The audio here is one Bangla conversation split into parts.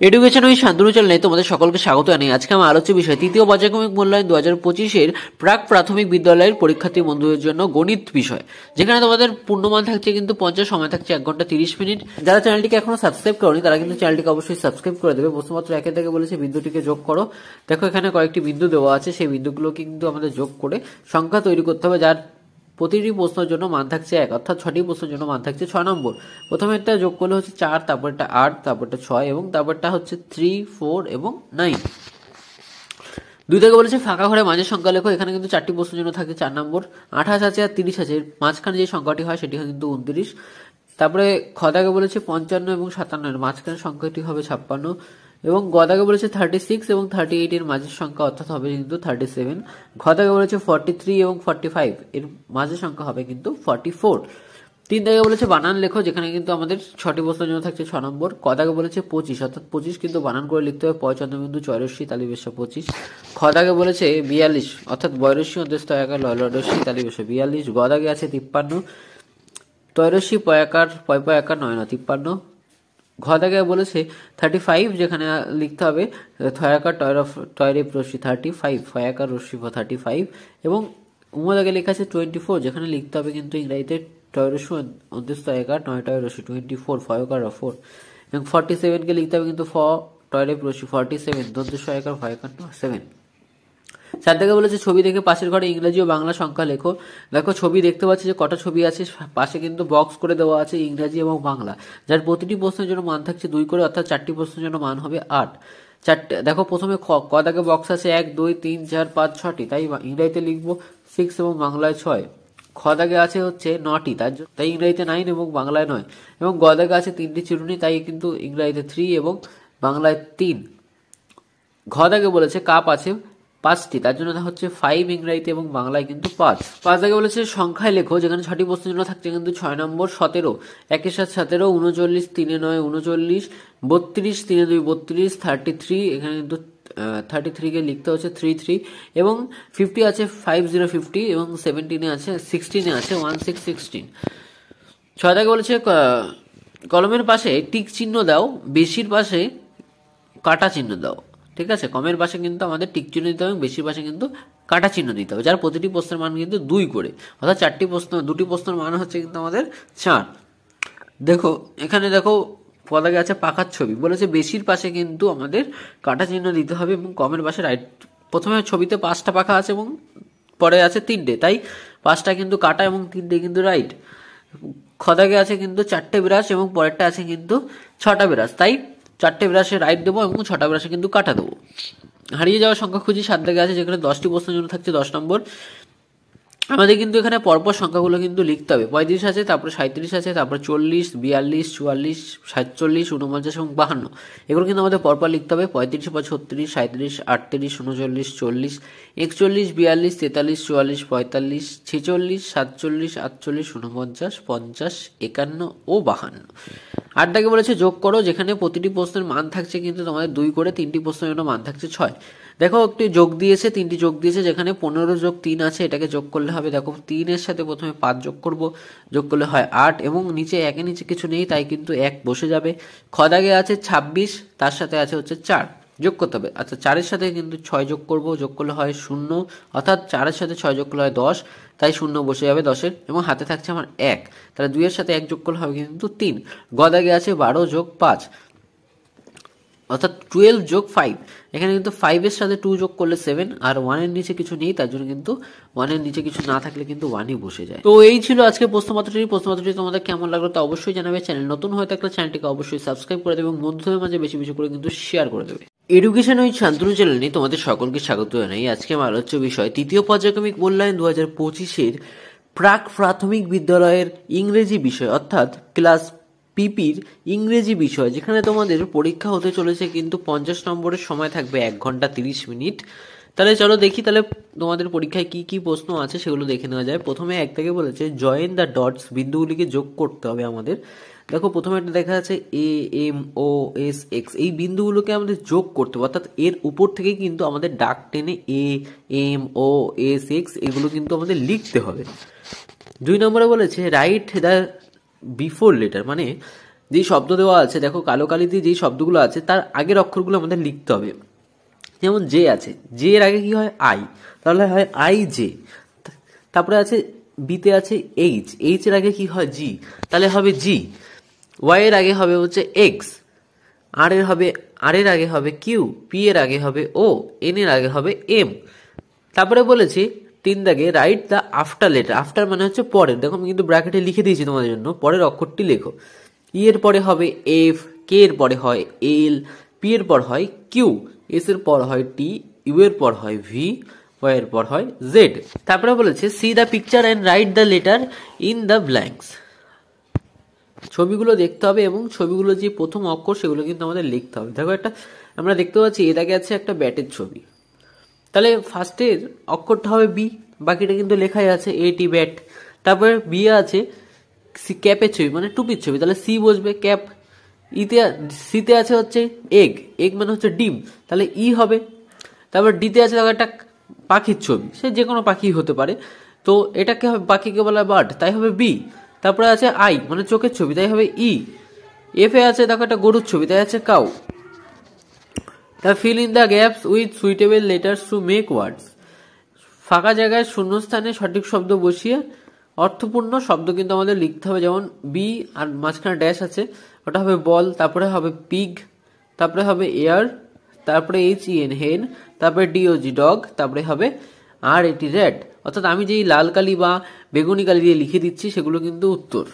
এডুকেশন উইথ শান্তনু চ্যানেলে তোমাদের সকলকে স্বাগত জানাই। আজকে আমার আলোচ্য বিষয় তৃতীয় পর্যায়ক্রমিক মূল্যায়ন 2025-এর প্রাক প্রাথমিক বিদ্যালয়ের পরীক্ষার্থী বন্ধুদের জন্য গণিত বিষয়, যেখানে তোমাদের পূর্ণমান থাকছে কিন্তু 50, সময় থাকছে 1 ঘন্টা 30 মিনিট। যারা চ্যানেলটিকে এখনো সাবস্ক্রাইব করোনি তারা কিন্তু চ্যানেলটিকে অবশ্যই সাবস্ক্রাইব করে দেবে। প্রশ্নপত্র 1 থেকে বলেছে বিন্দুটিকে যোগ করো। দেখো এখানে কয়েকটি বিন্দু দেওয়া আছে, সেই বিন্দুগুলো কিন্তু আমাদের যোগ করে সংখ্যা তৈরি করতে হবে, যার প্রতিটি প্রশ্নের জন্য মান থাকছে 1, অর্থাৎ 6টি প্রশ্নের জন্য মান থাকছে 6 নম্বর। প্রথমে একটা যোগ করলে হচ্ছে 4, তারপরটা 8, তারপরটা 6 এবং তারপরটা হচ্ছে 3, 4 এবং 9। 2 থেকে বলেছে ফাঁকা ঘরে মাঝের সংখ্যা লেখো। এখানে কিন্তু 4টি প্রশ্নের জন্য থাকছে 4 নম্বর। 28 আছে আর 30 আছে, মাঝখানে যে সংখ্যাটি হয় সেটি হয় কিন্তু 29। তারপরে খ থেকে বলেছে 55 এবং 57 এর মাঝখানে সংখ্যাটি হবে 56 এবং গ থেকে বলেছে 36 এবং 38 এর মাঝের সংখ্যা অর্থাৎ হবে কিন্তু 37। ঘ থেকে বলেছে 43 এবং 45 এর মাঝের সংখ্যা হবে কিন্তু 44। 3 থেকে বলেছে বানান লেখো, যেখানে কিন্তু আমাদের 6টি প্রশ্নের জন্য থাকছে 6 নম্বর। ক থেকে বলেছে 25, অর্থাৎ 25 কিন্তু বানান করে লিখতে হবে 55 চয়রস্যি তালিবেশা 25। খ থেকে বলেছে 42, অর্থাৎ বয়রস্যি অন্তস্থ একার লয়রস্যি তালিবেশা 42। গ থেকে আছে 53, তয়রস্যি পয়াকার পয় পয়াকার 9 53। ঘ থেকে বলেছে 35, যেখানে লিখতে হবে থয়াকার টয়রেপ রশ্মি 35, ফয়াকার রশ্মি 35 এবং উম থেকে লেখা আছে 24, যেখানে লিখতে হবে কিন্তু ইংরাজিতে টয়রস্যি অন্তস্থ একার 9 টয়রস্যি 24, ফয়কার 4 এবং 47 কে লিখতে হবে কিন্তু ফ টয়রেপ রশ্মি 47, দন্তস্ব একার ফয়কার 7। 4 থেকে বলেছে ছবি দেখে পাশের ঘরে ইংরেজি ও বাংলা সংখ্যা লেখো। দেখো ছবি দেখতে পাচ্ছি যে কটা ছবি আছে, পাশে কিন্তু বক্স করে দেওয়া আছে ইংরেজি এবং বাংলা, যার প্রতিটি প্রশ্নের জন্য মান থাকছে 2 করে, অর্থাৎ 4টি প্রশ্নের জন্য মান হবে 8। 4টে দেখো প্রথমে ক দাগে বক্স আছে 1, 2, 3, 4, 5, 6টি, তাই ইংরেজিতে লিখবো 6 এবং বাংলায় 6। খ দাগে আছে হচ্ছে 9টি, তাই ইংরেজিতে 9 এবং বাংলায় 9 এবং গ দাগে আছে 3টি চিরুনি, তাই কিন্তু ইংরেজিতে 3 এবং বাংলায় 3। ঘ দাগে বলেছে কাপ আছে 5টি, তার জন্য হচ্ছে 5 ইংরেজিতে এবং বাংলায় কিন্তু 5। 5 থেকে বলেছে সংখ্যায় লেখো, যেখানে 6টি প্রশ্নের জন্য থাকছে কিন্তু 6 নম্বর। 17, 1 7 17, 39, 3 9 39, 32, 3 2 32, 33, এখানে কিন্তু 33 কে লিখতে হচ্ছে 33 এবং 50 আছে 50 50 এবং 17 আছে 16 আছে 16 16। 6 থেকে বলেছে কলমের পাশে টিক চিহ্ন দাও, বেশির পাশে কাটা চিহ্ন দাও। ঠিক আছে, কমের পাশে কিন্তু আমাদের টিক চিহ্ন দিতে হবে, বেশির পাশে কিন্তু কাটা চিহ্ন দিতে হবে, যার প্রতিটি প্রশ্নের মান কিন্তু 2 করে, অর্থাৎ 2টি প্রশ্নের মান হচ্ছে কিন্তু আমাদের 4। দেখো এখানে দেখো পদাগে আছে পাখার ছবি, বলেছে বেশির পাশে কিন্তু আমাদের কাটা চিহ্ন দিতে হবে এবং কমের পাশে রাইট। প্রথমে ছবিতে 5টা পাখা আছে এবং পরে আছে 3টে, তাই 5টা কিন্তু কাটা এবং 3টে কিন্তু রাইট। খদাগে আছে কিন্তু 4টে বিরাস এবং পরেরটা আছে কিন্তু 6টা বিরাস, তাই 4টে বিরাসে রাইট দেবো এবং 6টা বিরাসে কিন্তু কাটা দেবো। হারিয়ে যাওয়ার সংখ্যা খুঁজি 7 দাগে আছে, যেখানে 10টি প্রশ্নের জন্য থাকছে 10 নম্বর। আমাদের কিন্তু এখানে পরপর সংখ্যাগুলো কিন্তু লিখতে হবে। 35 আছে, তারপরে 37 আছে, তারপরে 40, 42, 44, 47, 49 এবং 52, এগুলো কিন্তু আমাদের পরপর লিখতে হবে। 35 পর 36, 37, 38, 39, 40, 41, 42, 43, 44, 45, 46, 47, 48, 49, 50, 51 ও 52। 8 দাগে বলেছে যোগ করো, যেখানে প্রতিটি প্রশ্নের মান থাকছে কিন্তু তোমাদের 2 করে, 3টি প্রশ্নের জন্য মান থাকছে 6। দেখো একটি যোগ দিয়েছে, 3টি যোগ দিয়েছে, যেখানে 15 যোগ 3 আছে, এটাকে যোগ করলে হবে। দেখো 3 এর সাথে প্রথমে 5 যোগ করব, যোগ করলে হয় 8 এবং নিচে 1 এর নিচে কিছু নেই, তাই কিন্তু 1 বসে যাবে। খ দাগে আছে 26, তার সাথে আছে হচ্ছে 4, যোগ করতে হবে। আচ্ছা 4 এর সাথে কিন্তু 6 যোগ করব, যোগ করলে হয় 0, অর্থাৎ 4 এর সাথে 6 যোগ করলে হয় 10, তাই 0 বসে যাবে 10-এর এবং হাতে থাকছে আমার 1, তাহলে 2 এর সাথে 1 যোগ করলে হবে কিন্তু 3। গ দাগে আছে 12 যোগ 5, অর্থাৎ 12 যোগ 5, এখানে কিন্তু 5 এর সাথে 2 যোগ করলে 7 আর 1 এর নিচে কিছু নেই, তার জন্য কিন্তু 1 এর নিচে কিছু না থাকলে কিন্তু 1ই বসে যায়। তো এই ছিল আজকে প্রশ্নপত্রটি তোমাদের কেমন লাগলো তা অবশ্যই জানাবে। চ্যানেল নতুন হয়ে থাকলে চ্যানেলটিকে অবশ্যই সাবস্ক্রাইব করে দেবে এবং বন্ধুদের মাঝে বেশি বেশি করে কিন্তু শেয়ার করে দেবে। এডুকেশন উইথ শান্তনু চ্যানেলে তোমাদের সকলকে স্বাগত জানাই। আজকে আমার আলোচ্য বিষয় তৃতীয় পর্যায়ক্রমিক মূল্যায়ন 2025-এর প্রাক প্রাথমিক বিদ্যালয়ের ইংরেজি বিষয়, অর্থাৎ ক্লাস পিপির ইংরেজি বিষয়, যেখানে তোমাদের পরীক্ষা হতে চলেছে কিন্তু 50 নম্বরের, সময় থাকবে 1 ঘন্টা 30 মিনিট। তাহলে চলো দেখি তাহলে তোমাদের পরীক্ষায় কি কি প্রশ্ন আছে সেগুলো দেখে নেওয়া যায়। প্রথমে 1 থেকে বলেছে জয়েন দ্য ডটস, বিন্দুগুলিকে যোগ করতে হবে আমাদের। দেখো প্রথমে একটা দেখা আছে A M O S X, এই বিন্দুগুলোকে আমাদের যোগ করতে হবে, অর্থাৎ এর উপর থেকে কিন্তু আমাদের ডাক টেনে A M O S X এগুলো কিন্তু আমাদের লিখতে হবে। 2 নম্বরে বলেছে রাইট দ্য বিফোর লেটার, মানে যেই শব্দ দেওয়া আছে, দেখো কালো কালিতে যেই শব্দগুলো আছে তার আগের অক্ষরগুলো আমাদের লিখতে হবে। যেমন জে আছে, জে এর আগে কি হয় আই, তাহলে হয় আই জে। তারপরে আছে বিতে আছে এইচ, এইচ এর আগে কি হয় জি, তাহলে হবে জি। ওয়াই এর আগে হবে হচ্ছে এক্স, আর এর আগে হবে কিউ, পি এর আগে হবে ও, এন এর আগে হবে এম। তারপরে বলেছি 3 দাগে write the after letter, after মানে হচ্ছে পরের, দেখো আমি কিন্তু ব্র্যাকেটে লিখে দিয়েছি তোমাদের জন্য, পরের অক্ষরটি লেখো। ই এর পরে হবে এফ, কে এর পরে হয় এল, পি এর পর হয় কিউ, এস এর পর হয় টি, ইউ এর পর হয় ভি, ওয়াই এর পর হয় জেড। তারপরে বলেছে C the picture and write the letter in the blanks, ছবিগুলো দেখতে হবে এবং ছবিগুলো যে প্রথম অক্ষর সেগুলো কিন্তু আমাদের লিখতে হবে। দেখো একটা আমরা দেখতে পাচ্ছি এর আগে আছে একটা ব্যাটের ছবি, তাহলে ফার্স্টের অক্ষরটা হবে বি, বাকিটা কিন্তু লেখাই আছে এটি ব্যাট। তারপরে বি আছে ক্যাপের ছবি মানে টুপির ছবি, তাহলে সি বসবে ক্যাপ। সিতে আছে হচ্ছে এগ, এগ মানে হচ্ছে ডিম, তাহলে ই হবে। তারপর ডিতে আছে দেখো একটা পাখির ছবি, সে যে কোনো পাখি হতে পারে, তো এটাকে হবে পাখিকে বলা হয় বার্ড, তাই হবে বি। তারপরে আছে আই মানে চোখের ছবি, তাই হবে ই। এফ এ আছে দেখো একটা গরুর ছবি, তাই আছে কাউ। তা fill in the gaps with suitable letters to make words, ফাঁকা জায়গায় শূন্যস্থানে সঠিক শব্দ বসিয়ে অর্থপূর্ণ শব্দ কিন্তু আমাদের লিখতে হবে। যেমন বি আর মাঝখানে ড্যাশ আছে, ওটা হবে বল, তারপরে হবে পিগ, তারপরে হবে এয়ার, তারপরে এইচ ই এন হেন, তারপরে ডিওজি ডগ, তারপরে হবে আর এটি র্যাট। অর্থাৎ আমি যেই লাল কালি বা বেগুনি কালি দিয়ে লিখে দিচ্ছি সেগুলো কিন্তু উত্তর।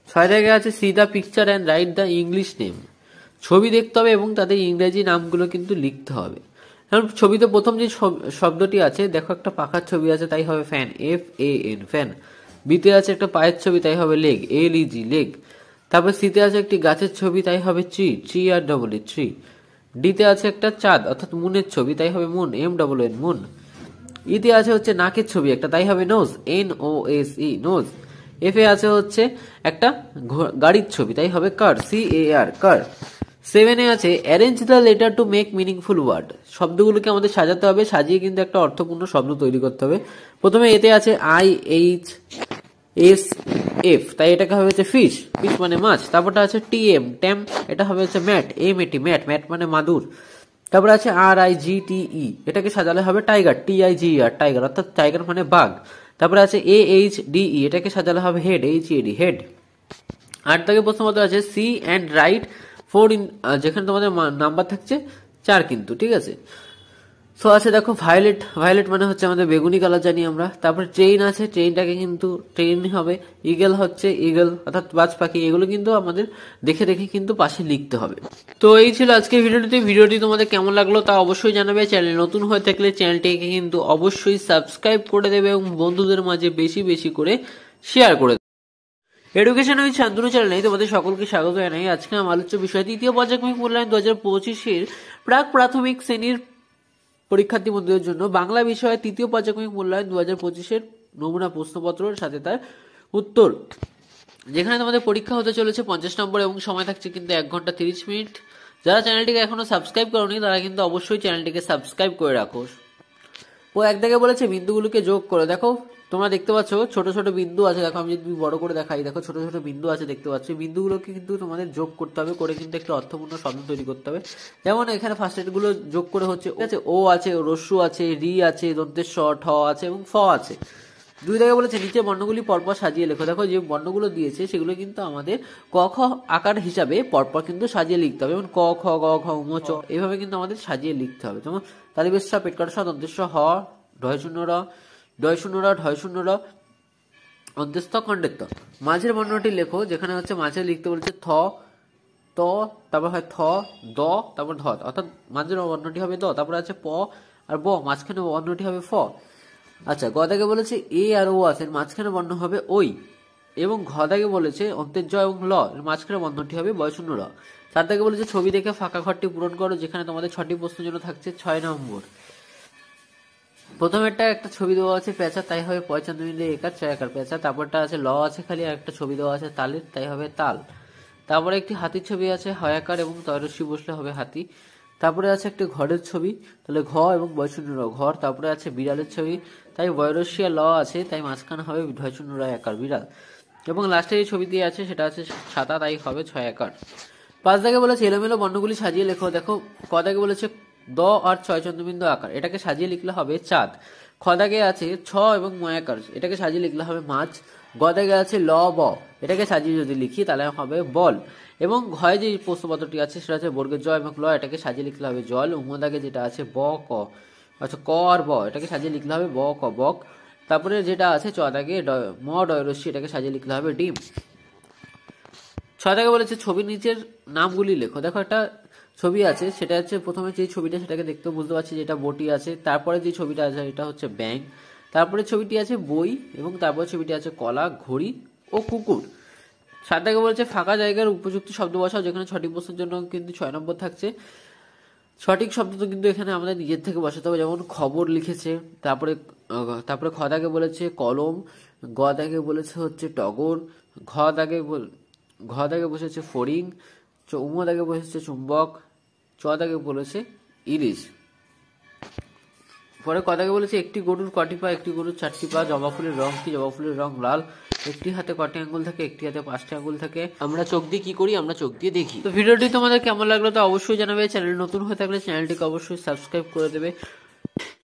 6 জায়গায় আছে C the picture and write the English name, ছবি দেখতে হবে এবং তাদের ইংরেজি নামগুলো কিন্তু লিখতে হবে। কারণ ছবিতে প্রথম যে শব্দটি আছে, দেখো একটা পাখার ছবি আছে, তাই হবে fan, F A N fan. বিতে আছে একটা পায়ের ছবি, তাই হবে লেগ, এল ই জি লেগ। তারপর সিতে আছে একটি গাছের ছবি, তাই হবে tree, tree R double E tree. ডিতে আছে একটা চাঁদ অর্থাৎ মুনের ছবি, তাই হবে moon, M double N moon. ইতে আছে হচ্ছে নাকের ছবি একটা, তাই হবে nose, N O S E nose. F এ আছে হচ্ছে একটা গাড়ির ছবি, তাই হবে কার, সি এ আর কার। 7 এ আছে arrange the letter to make meaningful word, শব্দগুলোকে আমাদের সাজাতে হবে, সাজিয়ে কিন্তু একটা অর্থপূর্ণ শব্দ তৈরি করতে হবে। প্রথমে এতে আছে আই এইচ এস এফ, তাই এটাকে হবে হচ্ছে ফিশ, ফিশ মানে মাছ। তারপরটা আছে টি এম ট্যাম, এটা হবে হচ্ছে ম্যাট, এম এটি ম্যাট, ম্যাট মানে মাদুর। তারপরে আছে আর আই জি টি ই, এটাকে সাজালে হবে tiger, T I G R tiger, অর্থাৎ টাইগার মানে বাঘ। তারপরে আছে এ এইচ ডি ই, এটাকে সাজালে হবে head, H A D head. 8 থেকে প্রশ্ন মতো আছে সি অ্যান্ড রাইট 4 ইন, যেখানে তোমাদের নাম্বার থাকছে 4 কিন্তু, ঠিক আছে। সো আছে দেখো ভায়োলেট, ভায়োলেট মানে হচ্ছে আমাদের বেগুনি কালার জানি আমরা। তারপরে ট্রেন আছে, ট্রেনটাকে কিন্তু ট্রেন হবে। ইগল হচ্ছে ইগল অর্থাৎ বাজ পাখি, এগুলো কিন্তু আমাদের দেখে দেখে কিন্তু পাশে লিখতে হবে। তো এই ছিল আজকের ভিডিওটি। ভিডিওটি তোমাদের কেমন লাগলো তা অবশ্যই জানাবে। চ্যানেল নতুন হয়ে থাকলে চ্যানেলটিকে কিন্তু অবশ্যই সাবস্ক্রাইব করে দেবে এবং বন্ধুদের মাঝে বেশি বেশি করে শেয়ার করে দেবে। এডুকেশন উইথ শান্তনু চ্যানেলে তোমাদের সকলকে স্বাগত জানাই। আজকে আমার আলোচ্য বিষয় তৃতীয় পর্যায়ক্রমিক মূল্যায়ন 2025-এর প্রাক প্রাথমিক শ্রেণীর পরীক্ষার্থী বন্ধুদের জন্য বাংলা বিষয়ে তৃতীয় পর্যায়ক্রমিক মূল্যায়ন 2025-এর নমুনা প্রশ্নপত্রের সাথে তার উত্তর, যেখানে তোমাদের পরীক্ষা হতে চলেছে 50 নম্বর এবং সময় থাকছে কিন্তু 1 ঘন্টা 30 মিনিট। যারা চ্যানেলটিকে এখনো সাবস্ক্রাইব করোনি তারা কিন্তু অবশ্যই চ্যানেলটিকে সাবস্ক্রাইব করে রাখো। ও এক জায়গায় বলেছে বিন্দুগুলোকে যোগ করে, দেখো তোমরা দেখতে পাচ্ছ ছোট ছোট বিন্দু আছে, দেখো আমি যদি বড় করে দেখাই, দেখো ছোট ছোট বিন্দু আছে দেখতে পাচ্ছ, বিন্দুগুলোকে কিন্তু তোমাদের যোগ করতে হবে, করে কিন্তু একটা অর্থপূর্ণ শব্দ তৈরি করতে হবে। যেমন এখানে ফার্স্ট গুলো যোগ করে হচ্ছে ও আছে, রস্যু আছে, রি আছে, দন্তেশ্ব, ঠ আছে এবং ফ আছে। 2 জায়গায় বলেছে নিচে বর্ণগুলি পরপর সাজিয়ে লেখো, দেখো যে বর্ণগুলো দিয়েছে সেগুলো কিন্তু আমাদের ক খ আকার হিসাবে পরপর কিন্তু সাজিয়ে লিখতে হবে। যেমন ক খ গ ঘ ম চ, এইভাবে কিন্তু আমাদের সাজিয়ে লিখতে হবে। যেমন তালিবেশ পেটকাট দন্তেশ্ব হ, ঢয় শূন্য র, ডয় শূন্য র, ঢয় শূন্য র, অন্ত্যস্ত খণ্ডের ত। মাঝের বর্ণটি লেখো, যেখানে হচ্ছে মাঝে লিখতে বলছে থ, ত, তারপর হয় থ, দ, তারপর ধ, অর্থাৎ মাঝের বর্ণটি হবে দ, তারপর আছে প আর ব, মাঝখানে বর্ণটি হবে ফ। আচ্ছা, গ দাগে বলেছে এ আর ও আছে, মাঝখানে বর্ণ হবে ওই। এবং ঘ দাগে বলেছে অন্তের জ এবং ল, মাঝখানে বর্ণটি হবে বয় শূন্য র। 4 দাগে বলেছে ছবি দেখে ফাঁকা ঘরটি পূরণ করো, যেখানে তোমাদের 6টি প্রশ্নের জন্য থাকছে 6 নম্বর। প্রথমেরটা একটা ছবি দেওয়া আছে পেঁচা, তাই হবে 95 মিনিটে একার 6 একার পেঁচা। তারপরটা আছে ল আছে খালি, আর একটা ছবি দেওয়া আছে তালের, তাই হবে তাল। তারপরে একটি হাতির ছবি আছে হয়াকার এবং তয়রস্যি বসলে হবে হাতি। তারপরে আছে একটা ঘরের ছবি, তাহলে ঘ এবং বয়শূন্য র ঘর। তারপরে আছে বিড়ালের ছবি, তাই বয়রস্যি আর ল আছে, তাই মাঝখানে হবে ঢয়শূন্য র একার বিড়াল। এবং লাস্টে যে ছবি দিয়ে আছে সেটা আছে ছাতা, তাই হবে 6 একর। 5 দাগে বলেছে এলোমেলো বর্ণগুলি সাজিয়ে লেখো। দেখো ক দাগে বলেছে দ আর 6 চন্দ্রবিন্দু আকার, এটাকে সাজিয়ে লিখলে হবে চাঁদ। খ দাগে আছে 6 এবং 9 আকার, এটাকে সাজিয়ে লিখলে হবে মাছ। গ দাগে আছে ল ব, এটাকে সাজিয়ে যদি লিখি তাহলে হবে বল। এবং ঘয়ে যে প্রশ্নপত্রটি আছে সেটা হচ্ছে বর্গের জ এবং ল, এটাকে সাজিয়ে লিখলে হবে জল। উম দাগে যেটা আছে ব ক, আচ্ছা ক আর ব, এটাকে সাজিয়ে লিখলে হবে ব ক বক। তারপরে যেটা আছে চ দাগে ম ডয়রস্যি, এটাকে সাজিয়ে লিখলে হবে ডিম। 6 দাগে বলেছে ছবির নিচের নামগুলি লেখো। দেখো একটা ছবি আছে, সেটা হচ্ছে প্রথমে যে ছবিটা সেটাকে দেখতে বুঝতে পারছি যেটা বটি আছে, তারপরে যে ছবিটা আছে এটা হচ্ছে ব্যাঙ, তারপরে ছবিটি আছে বই, এবং তারপরে ছবিটি আছে কলা, ঘড়ি ও কুকুর। 7 দাগে বলেছে ফাঁকা জায়গার উপযুক্ত শব্দ বসাও, যেখানে সঠিক প্রশ্নের জন্য কিন্তু 6 নম্বর থাকছে। সঠিক শব্দ তো কিন্তু এখানে আমাদের নিজের থেকে বসাতে হবে, যেমন খবর লিখেছে। তারপরে খ দাগে বলেছে কলম, গ দাগে বলেছে হচ্ছে টগর, ঘ দাগে বসেছে ফড়িং, উম দাগে বসেছে চুম্বক, চ দাগে বলেছে ইলিশ। পরে ক দাগে বলেছে একটি গরুর কটি পা, একটি গরুর 4টি পা, জবা ফুলের রং কি, জবা ফুলের রং লাল, একটি হাতে কটি আঙ্গুল থাকে, একটি হাতে 5টি আঙ্গুল থাকে, আমরা চোখ দিয়ে কি করি, আমরা চোখ দিয়ে দেখি। তো ভিডিওটি তোমাদের কেমন লাগলো তো অবশ্যই জানাবে। চ্যানেল নতুন হয়ে থাকলে চ্যানেলটিকে অবশ্যই সাবস্ক্রাইব করে দেবে।